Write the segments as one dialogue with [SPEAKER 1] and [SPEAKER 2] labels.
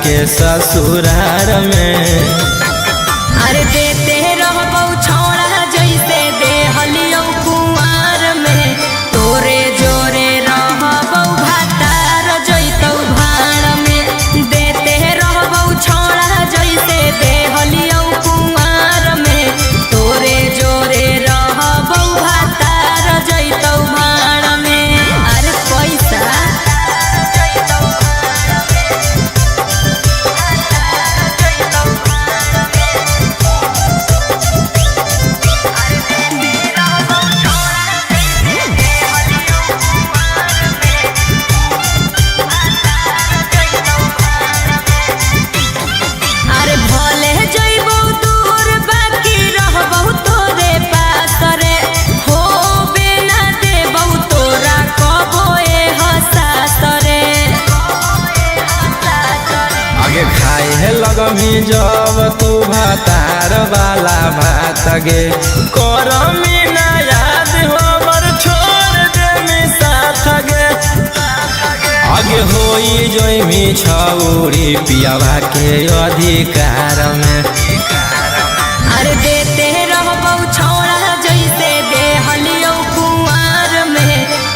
[SPEAKER 1] के ससुरार में।
[SPEAKER 2] अरे देते रहबौ छौड़ा जैसे देहलियौ कुंवार में, तोरे जोरे रहबौ भातार जैतौ भाड़ में। देते रहबौ छौड़ा जैसे देहलियौ कुंवार में, तोरे जोरे रहबौ भातार जैतौ भाड़ में। अरे पैसा
[SPEAKER 1] खाए लगमी जब तू भातार वाला भात गे, करमी ना याद हमर छोड़ देमी साथ गे। आगे होई जोइमी छौरी पियावा के अधिकार में।
[SPEAKER 2] अरे देते रहबौ छौड़ा जैसे देहलियौ कुंवार में,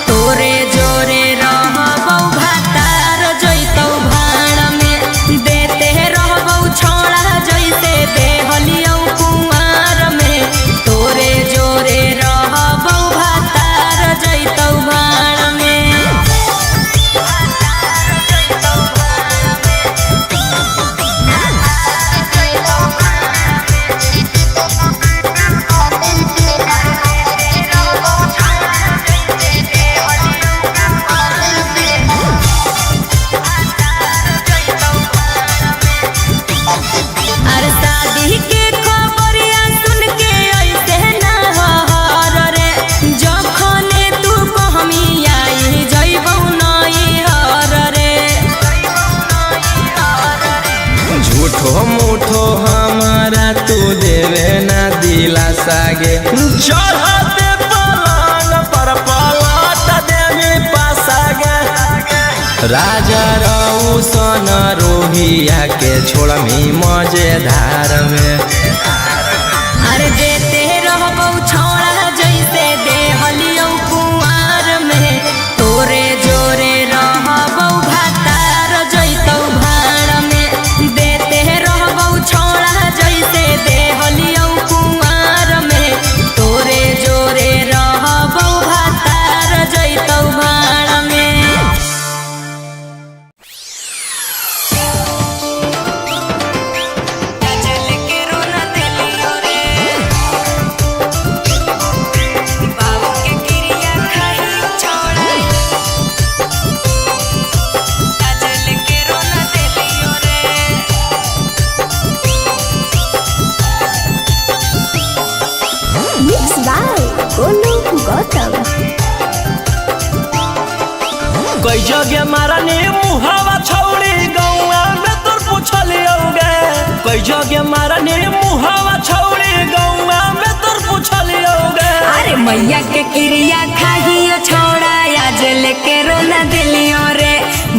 [SPEAKER 2] तोरे जोरे रहबौ भातार जैतौ भाड़ में। देते रहबौ छौड़ा जैसे देहलियौ कुंवार में, तोरे जोरे रहबौ भातार जैतौ भाड़ में।
[SPEAKER 1] झूठो मूठो हमारा तू देवे ना दिलासा गे, चढ़ते पलंग पर पलट देवी पासा गे। राजा रौशन रोहिया के छोड़मी मजेदार में।
[SPEAKER 2] अरे देते रहबौ छौड़ा जैसे देहलियौ कुंवार में, तोरे जोरे रहबौ भातार जैतौ भाड़ में। देते रहबौ छौड़ा जैसे देहलियौ कुंवार में, तोरे जोरे रहबौ भातार जैतौ भाड़ में।
[SPEAKER 1] कई जगह मारनी मुहावा छौड़ी गौआ में तोर पूछलियोगे। कई जगह मारनी मुहावा छौड़ी गौआ में तोर पूछलियोगे।
[SPEAKER 2] अरे मैया के क्रिया खाहियो छौड़ा आज लेके रोना दिलियो रे।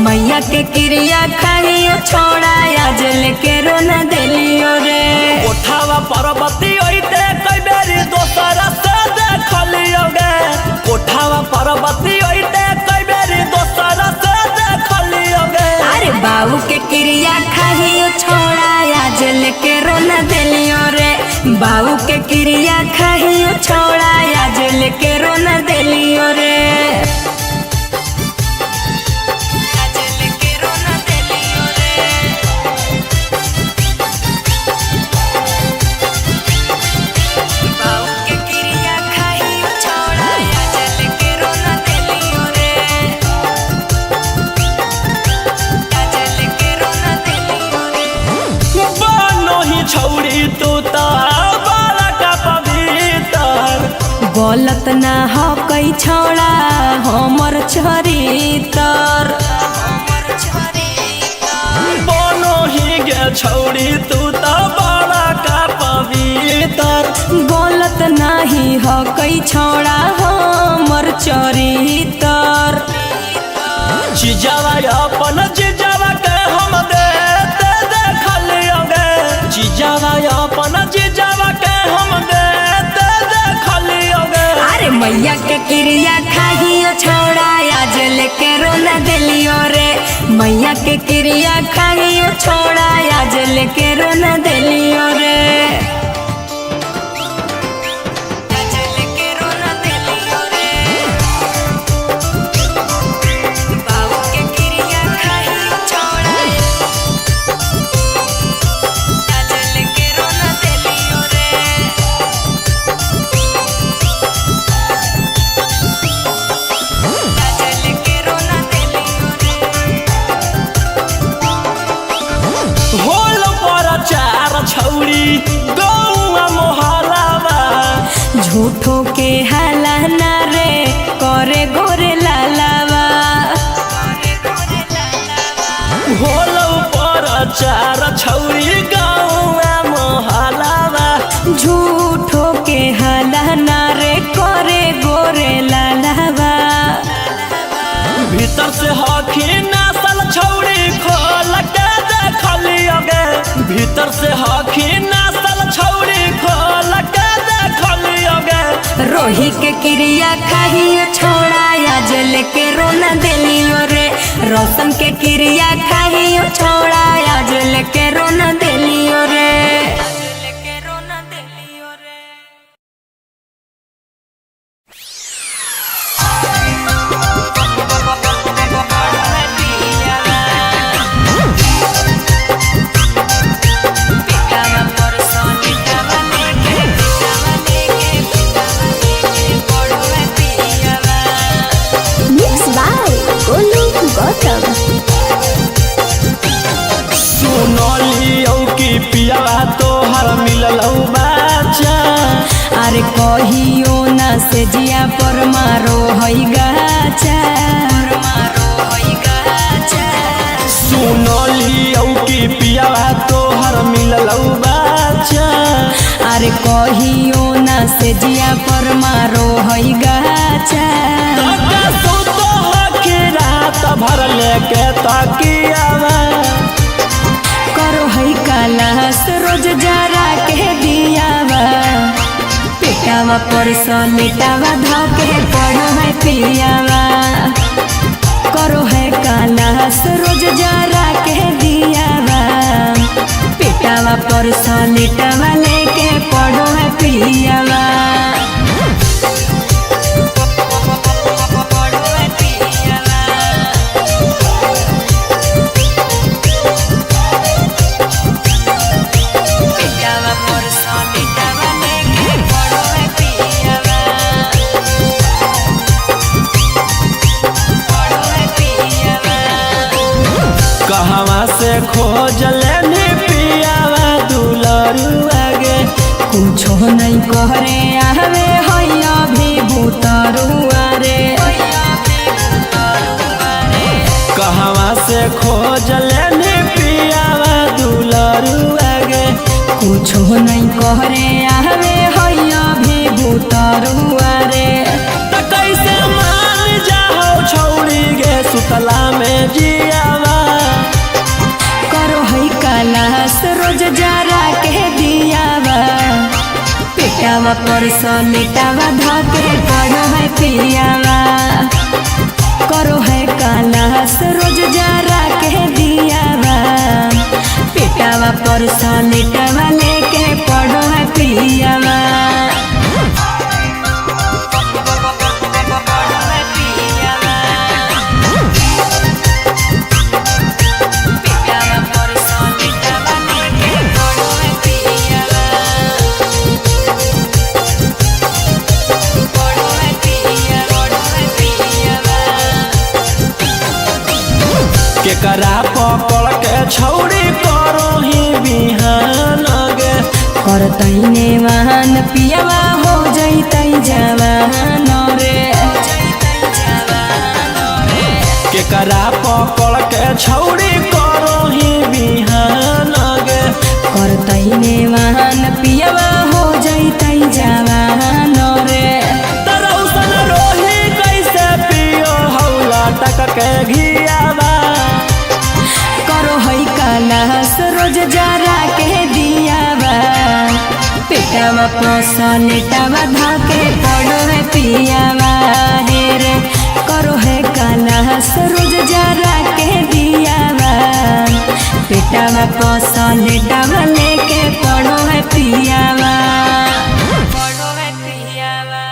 [SPEAKER 2] मैया के क्रिया खाहियो छौड़ा आज लेके रोना दिलियो रे।
[SPEAKER 1] कोठावा पर्वती ओइते कई बेरी दोसरा से देखलियोगे। कोठावा पर्वती ओइते कई बेरी दोसरा से देखलियोगे।
[SPEAKER 2] अरे बाबू के क्रिया खाहियो छौड़ा आज लेके रोना दिलियो रे। बाबू के क्रिया खाहियो छौड़ा आज लेके रोना दिलियो रे।
[SPEAKER 1] छौड़ी तू तो बड़ा का पवित्र,
[SPEAKER 2] गलत ना हो कई छौड़ा हमर चरितर।
[SPEAKER 1] बनो ही गे छौड़ी तू तो बड़ा का पवित्र,
[SPEAKER 2] गलत नाही हो कई छौड़ा हमर चरितर।
[SPEAKER 1] चिजावा अपन चिजावा के हम दे
[SPEAKER 2] मैया के क्रिया खाहियो छोड़ा आज लेके रोना देलियो रे। मैया के क्रिया खाहियो छोड़ा आज लेके रोना देलियो रे। आज लेके रोना देलियो रे। बाबू के क्रिया खाहियो छोड़ा आज लेके रोना देलियो रे।
[SPEAKER 1] होल पर चार छौरी गौआ मोहलावा
[SPEAKER 2] झूठो के हाला ना रे करे गोरे लालावा।
[SPEAKER 1] होल पर चार छौरी गौआ मोहलावा
[SPEAKER 2] झूठो के हाला ना रे करे गोरे लालावा।
[SPEAKER 1] भीतर से हखी नासल छौरी खोल के देखलियो गे। भीतर से हखी नासल छौरी खोल के देखलियो गे।
[SPEAKER 2] रोही के क्रिया खाहियो छोड़ा आज लेके रोना देलियो रे। रोशन के क्रिया खाहियो छोड़ा आज लेके रोना देलियो रे।
[SPEAKER 1] सुनलियो कि पियावा तोहर मिललौ बाचा।
[SPEAKER 2] अरे कहियो ना से जिया पर मारो हई गाचा।
[SPEAKER 1] सुनलियो कि पियावा तोहर मिललौ बाचा।
[SPEAKER 2] अरे कहियो ना से जिया पर मारो हई गाचा।
[SPEAKER 1] तका सुतो हखी रात भर लेके तकियावा।
[SPEAKER 2] करो हई कालास रोज जरा के दियावा। पेटावा पर सलेटावा धके पढ़ो है पियावा। करो है कालास रोज जरा के दियावा। पेटावा पर सलेटावा लेके पढ़ो है पियावा।
[SPEAKER 1] कहवा से खोज लेनी पियावा दुलरुआ गे।
[SPEAKER 2] कुछो नहीं कहरे आवे हैया भी भूतरुआ रे।
[SPEAKER 1] कहवा से खोज लेनी पियावा दुलरुआ गे।
[SPEAKER 2] कुछो नहीं कहरे आवे हैया भी भूतरुआ रे।
[SPEAKER 1] त कैसे मान जाओ छौरी गे सुतला में जियावा।
[SPEAKER 2] करो है कालास रोज जरा के दियावा। पेटावा पर सलेटावा धके पढ़ो है पियावा। करो है कालास रोज जरा के दियावा। पेटावा पर सलेटावा लेके पढ़ो है पियावा।
[SPEAKER 1] केकरा पकड़ के छौरी करो ही बिहान गे।
[SPEAKER 2] करतैने वाहन पियावा हो जैतै जवान रे।
[SPEAKER 1] केकरा पकड़ के छौरी करो ही बिहान गे।
[SPEAKER 2] करतैने वाहन पियावा हो जैतै जवान रे।
[SPEAKER 1] तरौसन रोही कैसे पियो हौला टक के घियावा।
[SPEAKER 2] करो है कालास रोज जरा के दियावा। पेटवा पसलेटवा धके पड़ो है पियावा हे रे करो है काला सरोज जरा के दियावा पेटवा पसलेटवा लेके पड़ो है पियावा पड़ो है पियावा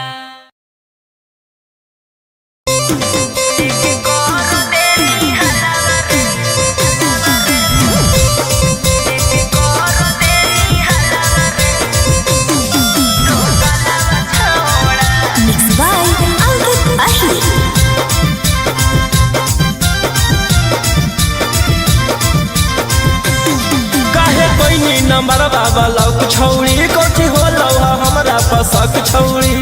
[SPEAKER 1] नंबर बाबा लौक छौड़ी कोठी हो लौहा हमरा पसक छौड़ी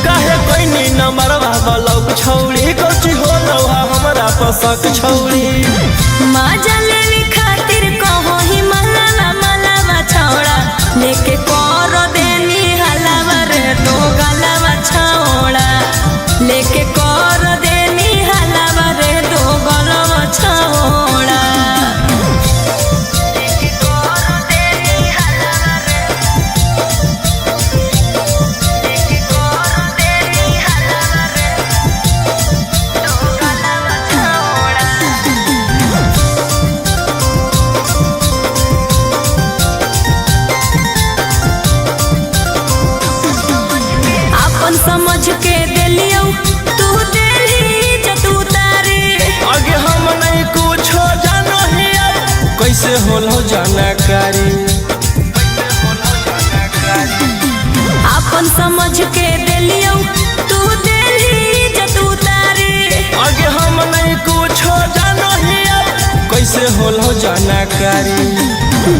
[SPEAKER 1] काहे कोई नी नंबर बाबा लौक छौड़ी कोठी हो लौहा हमरा पसक छौड़ी
[SPEAKER 2] मजा लेने खातिर कहो ही मलावा मलावा छौड़ा लेके करो देनी हलावा रे तो गलावा छौड़ा लेके करो देनी हलावा रे तो गलावा छौड़ा समझ के दिलियो तू दिली जतू तारे
[SPEAKER 1] आगे हम नहीं कुछ जानो ही कैसे होलो जानकारी
[SPEAKER 2] अपन समझ के दिलियो तू दिली जतू तारे
[SPEAKER 1] आगे हम नहीं कुछ जानो ही कैसे होलो जानकारी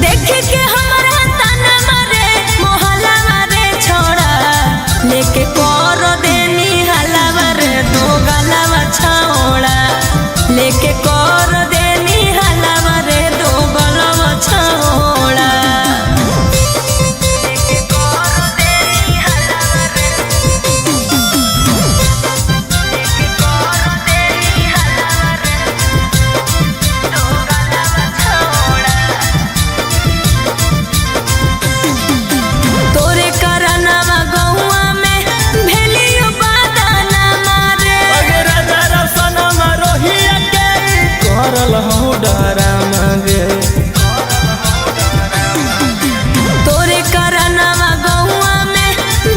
[SPEAKER 2] देख के हमारा ताना मारे मोहल्ला मारे छोड़ा लेके करो देनी हलावा रे दो गलावा छौड़ा लेके करो देनी हलावा रे दो गलावा छौड़ा लेके करो देनी हलावा रे लेके करो देनी हलावा रे दो गलावा छौड़ा तोरे करनवा गौआ भेलियो बादाना मारे
[SPEAKER 1] अगरा जरा सनम रोहिया के करल हो डरा मांगे
[SPEAKER 2] तोरे करनवा गौआ में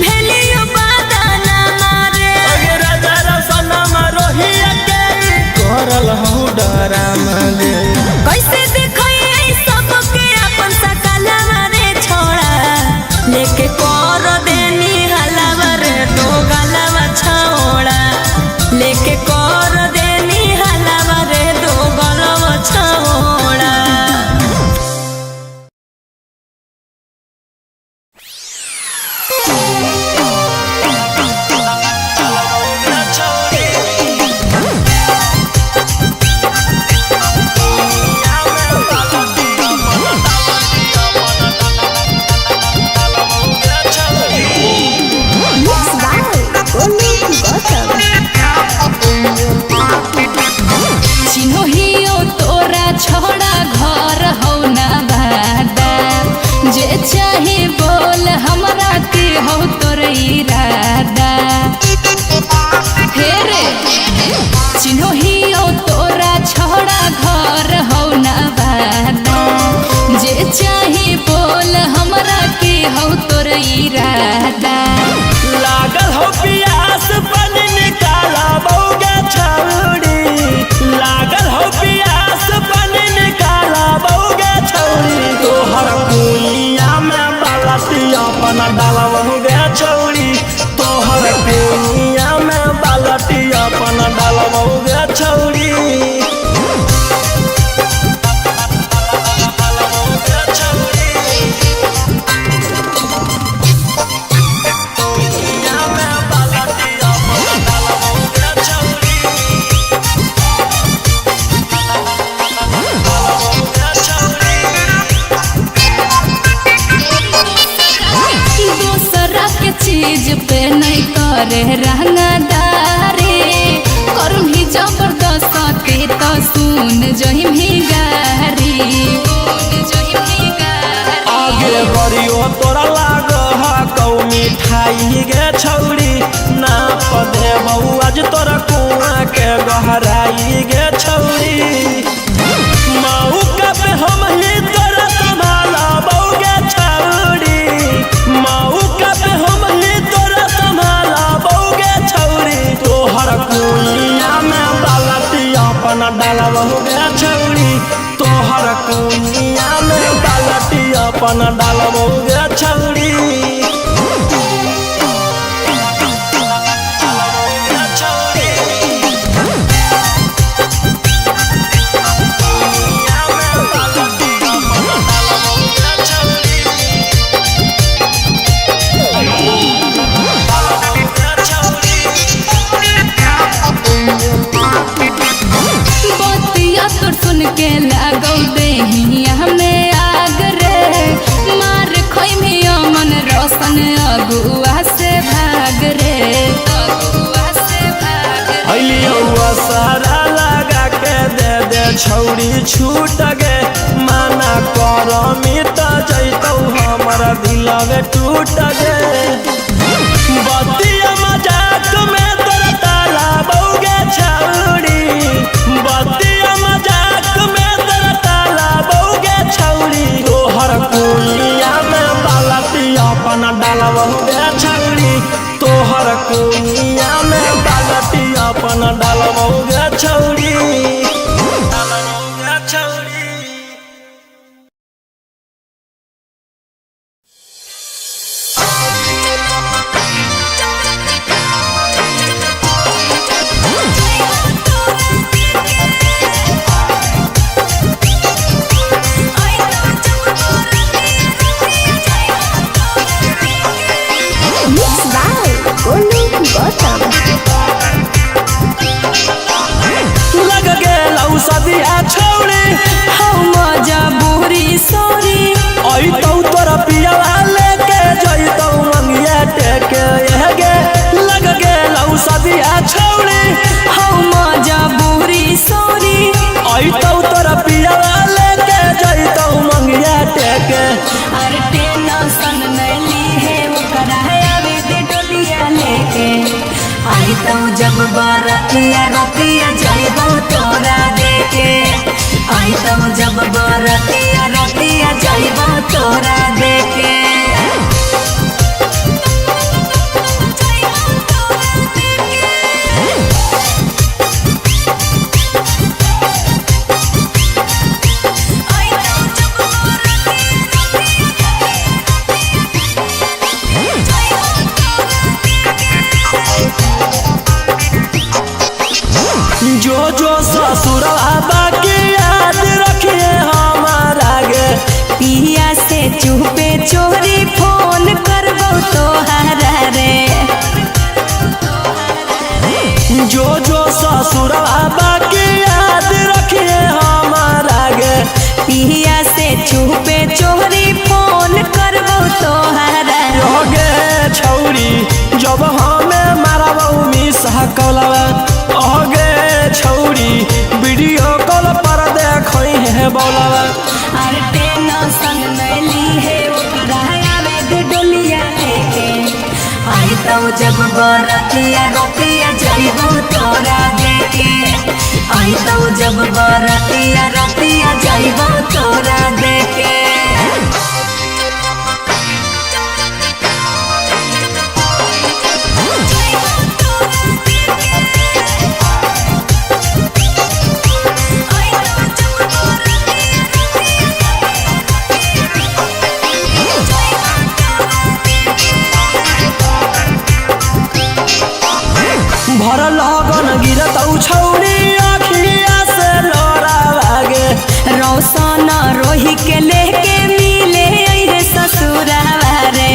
[SPEAKER 2] भेलियो बादाना मारे
[SPEAKER 1] अगरा जरा सनम रोहिया के करल हो डरा मांगे
[SPEAKER 2] कैसे देखई सबके अपन सकला मारे छोड़ा लेके कर देनी हलावा रे दो गलावा छौड़ा लेके कर देनी हलावा रे दो गलावा छौड़ा चिन्हियो तोरा छोड़ा घर हो ना बादा जे चाहे बोल हमरा के हो तोर इरादा हे रे चिन्हियो तोरा छोड़ा घर हो ना बादा जे चाहे बोल हमरा के हो तोर इरादा
[SPEAKER 1] लागल हो पियास पानी निकाला बौगा छौड़ी लागल हो पियास पानी निकाला बौगा छौड़ी तोहर कुइया में बालटी अपन डालबौगा छौड़ी तोहर कुइया में बालटी अपन डालबौगा छौड़ी
[SPEAKER 2] चीज पे नहीं करे रंगदारी करूँ ही जबरदस्ती तो सुन जोहिम ही गारी
[SPEAKER 1] आगे डालबहु गे छौरी तोहर कुनिया में बालटी अपन डालबहु गे छौरी
[SPEAKER 2] सुन के लागौ देहिया में आग रे मार खोइमियो मन रोशन अगुआ से भाग रे
[SPEAKER 1] अलियौआ सारा लगा के दे छौरी छूट गे माना कर मिट जैतौ हमर दिलवे टूट गे बतिया मजाक में तोरा ताला बौगे छौरी बतिया मजाक में तोरा ताला बौगे छौरी तोहर कुनिया में बालटी अपन डालबहु गे छौरी तोहर कुनिया में बालटी अपन डालबहु गे छौरी डालबहु गे छौरी लग गेलौ सदिया छौरी
[SPEAKER 2] हम मजबूरी सोरी
[SPEAKER 1] अइतौ तोरा पियला लेके जइतौ मंगिया टेके गे लग गेलौ सदिया छौरी
[SPEAKER 2] हम मजबूरी सोरी
[SPEAKER 1] अइतौ तोरा पियला लेके जइतौ मंगिया टेके
[SPEAKER 2] अरे टेंशन नैली है ओकरा आवे दे डोलिया लेके आई तो जब बरतिया रतिया जाइबो तोरा देके आई तो जब बरतिया रतिया जाइबो तोरा देके
[SPEAKER 1] जो जो ससुरवा बाकी याद रखिए हमारा गे
[SPEAKER 2] पिया से चुपे चोरी फोन करबो तोहरा रे
[SPEAKER 1] जो जो ससुरवा बाकी याद रखिए हमारा गे
[SPEAKER 2] पिया से चुपे चोरी फोन करबो तोहरा
[SPEAKER 1] गे छौरी जब हमें मारबौ मिस कलवा गे छौरी वीडियो कॉल पर देखै है बोलवा
[SPEAKER 2] अरे टेंशन नैली है ओकरा आवे दे डोलिया लेके आई तो जब बरतिया रतिया जाइबो तोरा देके आई तो जब बरतिया रतिया जाइबो तोरा देके
[SPEAKER 1] भर लगन गिरतौ छौरी अखिया से लोरा लागे
[SPEAKER 2] रोशन रोही के लेके मिले अइहे ससुरावा रे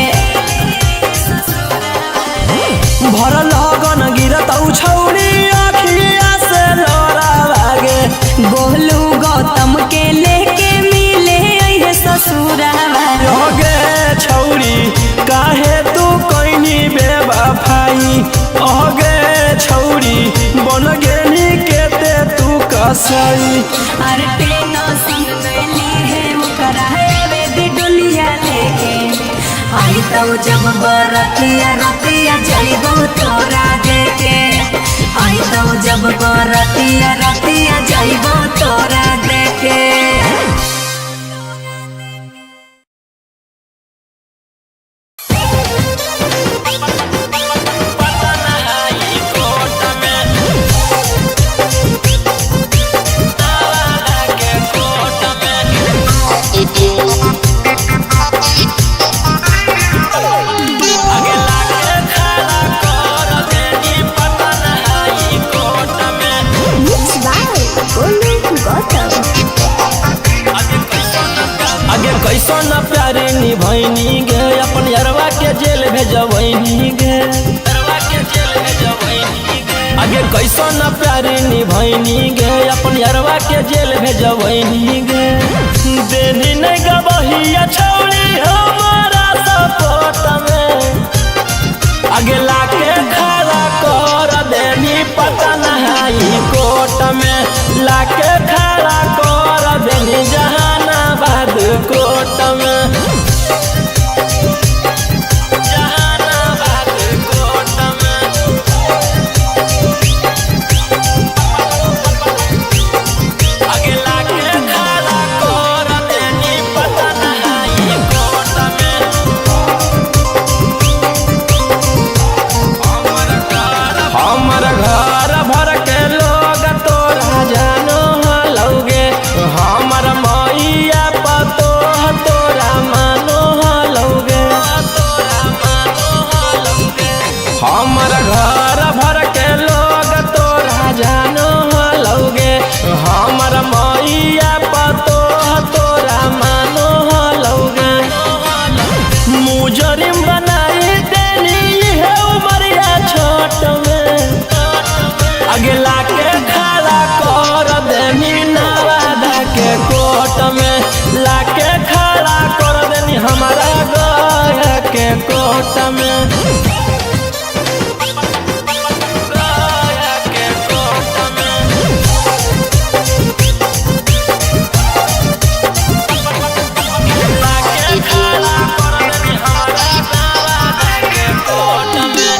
[SPEAKER 1] भर लगन गिरतौ छौरी अखिया से लोरा लागे
[SPEAKER 2] गोलू गौतम के लेके मिले अइहे ससुरावा
[SPEAKER 1] गे छौरी काहे तू कोइनी बेवफाई गे छौरी बन गेनी केते तू कसई
[SPEAKER 2] अरे टेंशन नैली है ओकरा आवे दे डोलिया लेके आई तो जब बरतिया रतिया जाइबो तोरा देके आई तो जब बरतिया रतिया जाइबो तोरा देके
[SPEAKER 1] कैसन प्यारे निभैनी गे अपन यरवा के जेल भेजबैनी गे आगे कैसन प्यारे निभैनी गे अपन यरवा के जेल भेजबैनी गे देनी नहीं गबहिया छौड़ी हमारा सपोर्ट में आगे लाके खड़ा कर देनी पता नहीं कोर्ट में लाके खड़ा कर देनी जहानाबाद कोर्ट में जहानाबाद कोर्ट में आगे लाके खड़ा कर देनी पता नहीं कोर्ट में हमर घर भर के लोग तोरा जानो हलौगे हमर मैया पतो तोरा मानो हलौगे हमर घर भर के लोग तोरा जानो हलौगे हमर मैया पतो तोरा मानो हलौगे मुजरिम बनाई देनी है उमरिया छोट में आगे लाके खड़ा कर देनी नवादा के कोर्ट में लाके खड़ा कर देनी हमारा गया के कोर्ट में गया के कोर्ट में लाके खड़ा कर देनी हमारा नवादा के कोर्ट में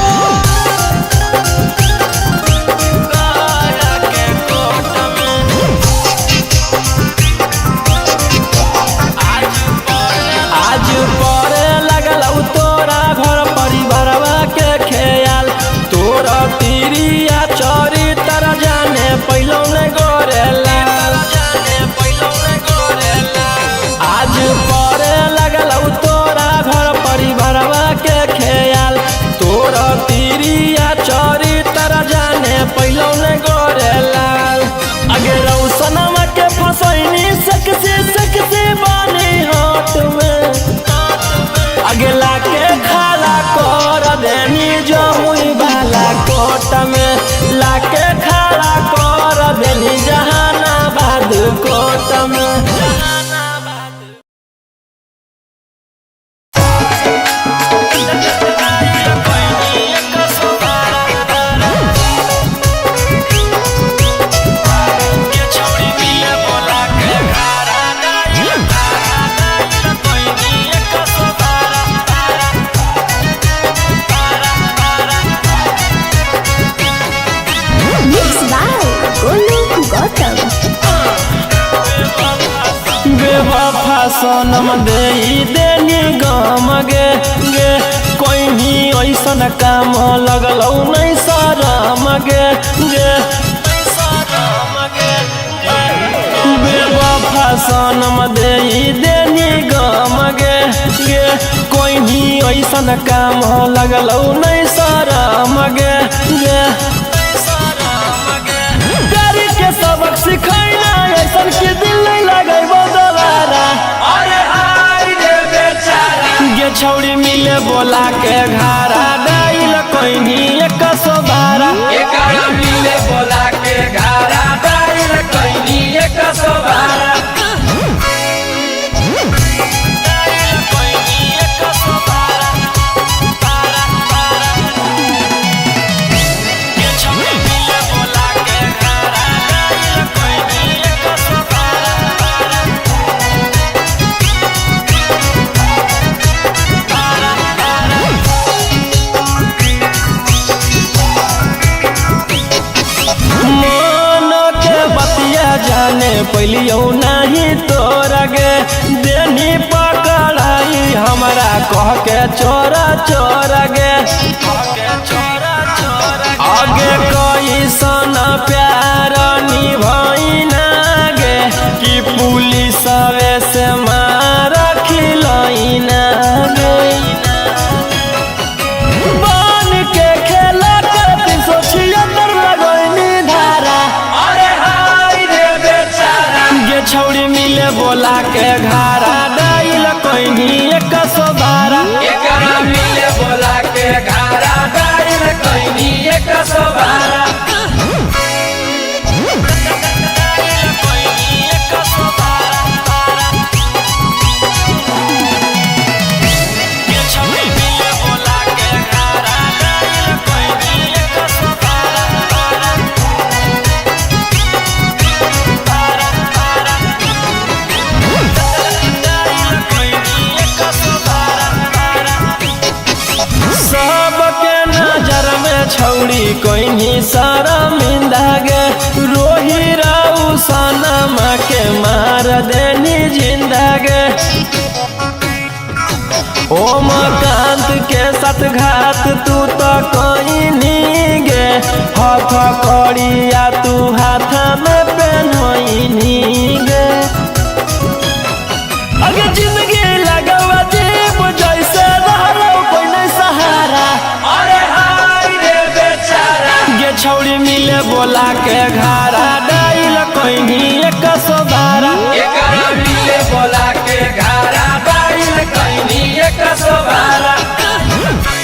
[SPEAKER 1] आज परे लगल तोरा घर परिवारवा के ख्याल तोरा तिरिया चोरी तर जाने पहलो ने गोरेला आज परे लगल तोरा घर परिवारवा के ख्याल तोरा तिरिया चोरी तर जाने पहलो ने गोरेला अगे रौसनमा के फसैनी सकसे बानी हाथ में आगे लाके खड़ा कर देनी जमुई वाला कोर्ट में लाके खड़ा कर देनी जहानाबाद कोर्ट में बेवफा सनम दे देनी गम गे गे कोई भी ऐसन काम लगलौ नहीं शरम गे गे बेवफा सनम दे देनी गम गे गे कोई भी ऐसन काम लगलौ नहीं शरम गे गे प्यारी के सबक सिखैना ऐसन के दिल नहीं लगैबो दोबारा अरे हाय रे बेचारा गे छौड़ी मिले बोला के घारा डाइल कोई नहीं 112
[SPEAKER 3] एकरा मिले बोला के घारा डाइल कोई नहीं 112
[SPEAKER 1] पहलियो नहीं तोरा गे देनी पकड़ाई हमारा कह के चोरा चोरा गे आगे कोई सन प्यार निभाइना गे कि पुलिस से मार खिलैना गे बन के खेला के 376 लगैनी धारा छौड़ी मिले बोला के घारा डाइल कोई एक सौ बारह
[SPEAKER 3] एकरा मिले बोला के घारा डाइल कैनी 112
[SPEAKER 1] सबके नजर में छौड़ी कोई शर्मिंदा गे रोही राउ सनम के मार देनी जिंदा गे ओमकांत के साथ घात तू तो कोई गे हथ कड़िया तू हाथ में पहनोइनी गे अगे जिंदगी लगवा जीव जैसे रहलो कोई नहीं सहारा
[SPEAKER 3] अरे हाय रे बेचारा
[SPEAKER 1] गे छौड़ी मिले बोला के घारा डाइल कोई 112
[SPEAKER 3] एकरा मिले बोला के घारा डाइल कैनी 112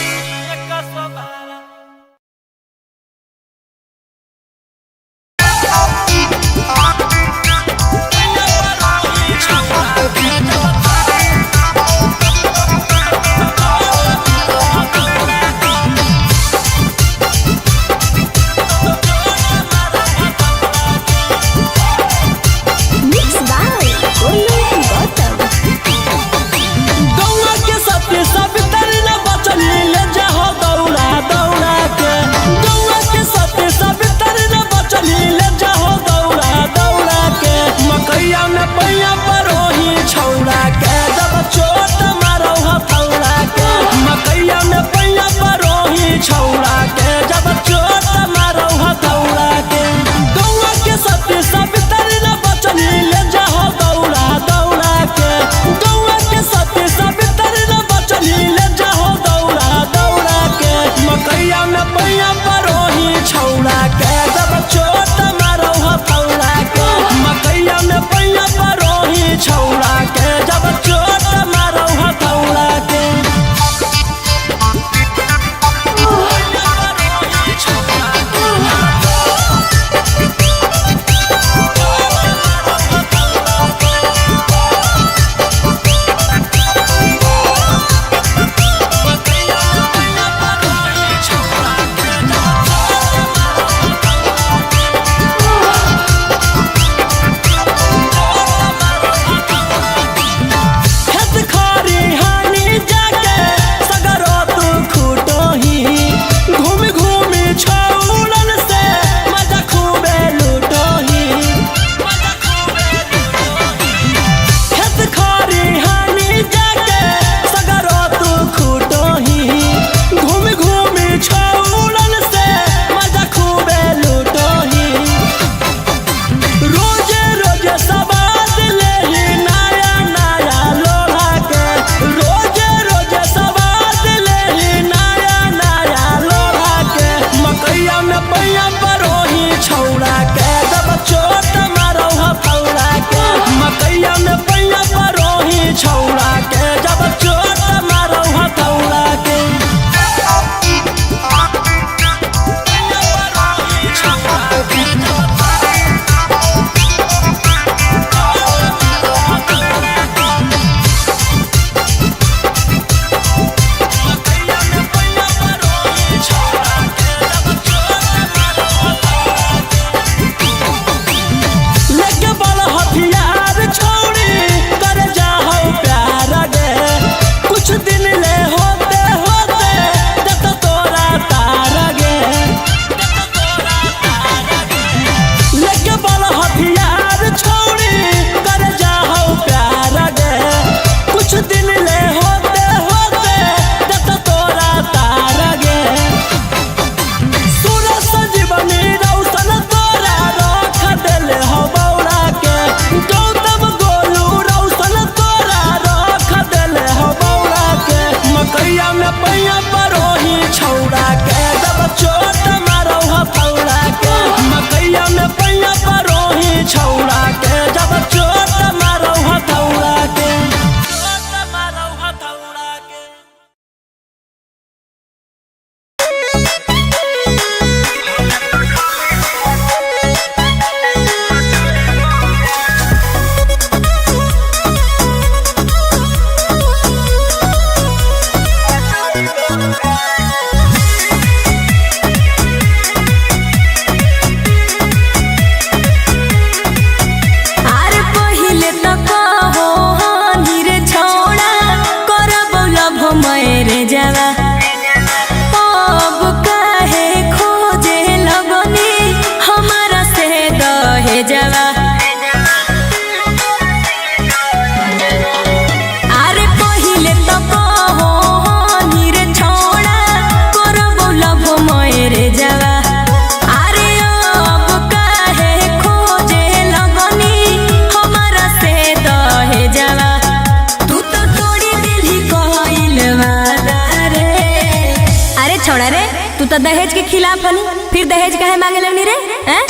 [SPEAKER 2] तो दहेज के खिलाफ हनी, फिर दहेज काहे मांगे लगनी रे? हैं?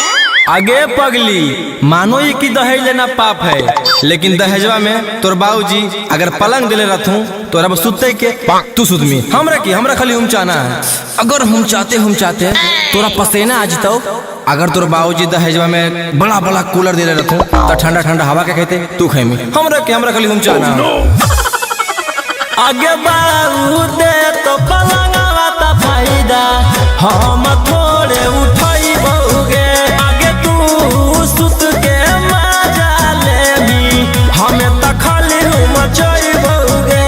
[SPEAKER 1] आगे पगली, मानो ये कि दहेज लेना पाप है, लेकिन दहेजवा में तोर बाबूजी अगर पलंग दिले रहतू तो रब सुते के तू सुतमी। हमरा खाली हम चाहना है, अगर हम चाहते तोरा पसेना आ जितो। अगर तोर बाबूजी दहेजवा में बड़ा बड़ा कूलर दिले रहतू तो ठंडा ठंडा हवा के कहते तू खेमी। हमरा खाली हम चाहना आगे बाबू दे तो पलंगवा ता फायदा हम थोड़े उठाई बहुगे। आगे तू सुत के मजा लेबी, हमें त खाली मचाई बहुगे।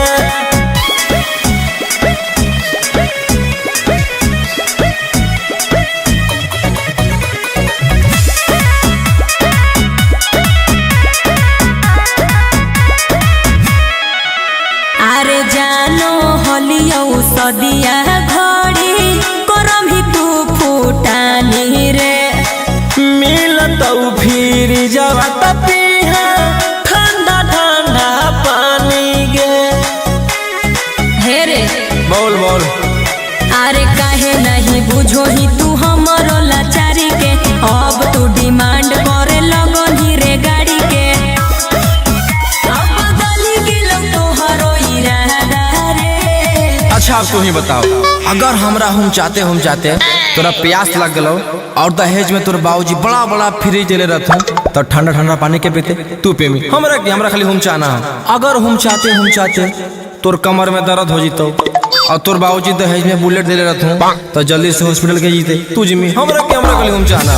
[SPEAKER 2] अरे जानो हलियो सदिया घड़ी करम ही तू फूटानी रे।
[SPEAKER 1] मिलतौ फिर जवा तपिहा ठंडा ठंडा पानी गे।
[SPEAKER 2] हे रे
[SPEAKER 1] बोल बोल।
[SPEAKER 2] अरे काहे नहीं बुझो ही तू हमरो लाचारी के, अब तू डिमांड करे लगनी रे गाड़ी के। अब बदली गेलौ तोहरो इरादा रे।
[SPEAKER 1] अच्छा अब तू ही बताओ, अगर हमरा हम चाहते तोरा प्यास लग गलो और दहेज में तोर बाबूजी बड़ा बड़ा फ्रिज दिले रहथुन तो ठंडा ठंडा पानी के पीते तू पेमी। हमरा खाली हम चाहना। अगर हम चाहते तोर कमर में दर्द हो जितो और तोर बाबूजी दहेज में बुलेट दिले रहथुन तो जल्दी से हॉस्पिटल के जीते तू जिमी। हमरा खाली हम चाहना।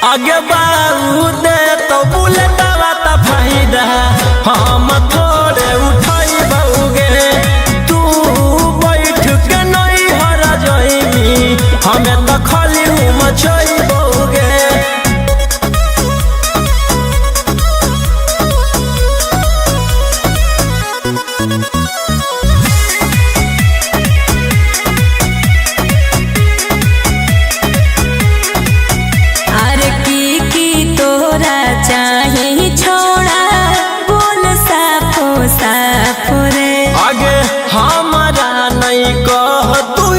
[SPEAKER 1] आगे बाबू दे तो बुलेट ता फायदा हम थोड़े उठाई बहुगे। तू बैठ के नहीं हरा जाइमी, हमें तो खाली मचाई बहुगे।
[SPEAKER 2] अरे की तोरा चाहे छोड़ा बोल साफो साफ रे।
[SPEAKER 1] आगे हमारा नहीं कह तू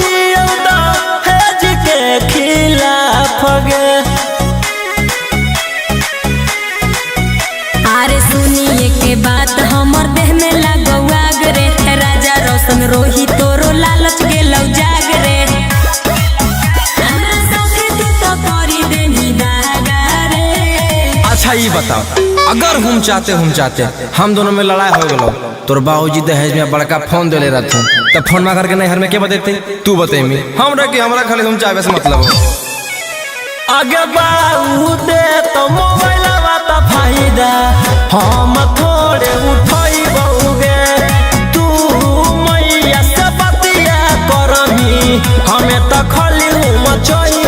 [SPEAKER 1] दहेज के खिलाफ गे।
[SPEAKER 2] अरे सुनिए के बात हमर देह में लागौ आग रे। राजा रोशन रोही तोरो लालच गेलौ जाग रे। हमरा साथे तू तो करी देनी दागा रे।
[SPEAKER 1] अच्छा ये बताओ, अगर हम चाहते हम दोनों में लड़ाई हो गलो, तोर बाबूजी दहेज में बड़का फोन दिले रहथुन तो फोन में करके नहीं हर में के बतेते तू बतेमी। हमरा खाली हम चाहबे से मतलब हो। आगे बाबू दे तो मोबाइल ता फायदा हम थोड़े उठाई बहुगे। तू मैया से बतिया करमी, हमें तो खाली मचाई